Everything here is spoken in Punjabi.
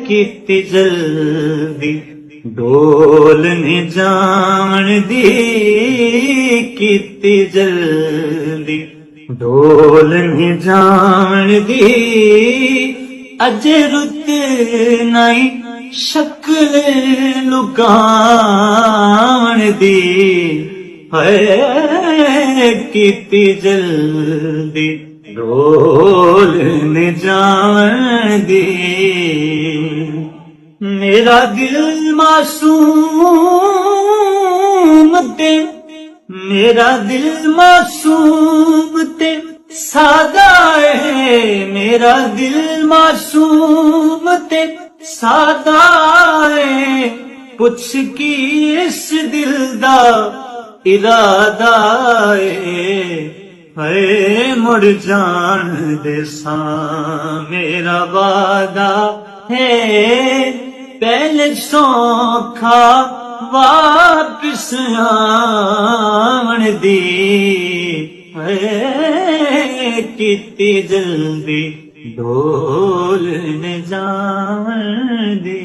ਕੀਤੀ ਜਲਦੀ ਡੋਲ ਨੀ ਜਾਣ ਦੀ ਕੀਤੀ ਜਲਦੀ ਡੋਲ ਨੀ ਜਾਣ ਦੀ ਅਜੇ ਰੁੱਤ ਨਹੀਂ ਸ਼ਕਲ ਲੁਕਾਉਣ ਦੀ ਹੈ ਕੀਤੀ ਜਲਦੀ ਡੋਲ ਨੀ ਜਾਣ ਦੀ ਮੇਰਾ ਦਿਲ ਮਾਸੂਮ ਤੇ ਮੇਰਾ ਦਿਲ ਮਾਸੂਮ ਤੇ ਸਾਦਾ ਹੈ ਮੇਰਾ ਦਿਲ ਮਾਸੂਮ ਤੇ ਸਾਦਾ ਹੈ ਪੁੱਛ ਕੀ ਇਸ ਦਿਲ ਦਾ ਇਰਾਦਾ ਹੈ ਮੁੜ ਜਾਣ ਦੇ ਸਾਂ ਮੇਰਾ ਵਾਦਾ ਹੈ ਪਹਿਲੇ ਸੌਖਾ ਵਾਪਿਸ ਆਉਣ ਦੀ ਹੈ ਕੀਤੀ ਜਲਦੀ ਡੋਲ ਨ ਜਾਣ ਦੀ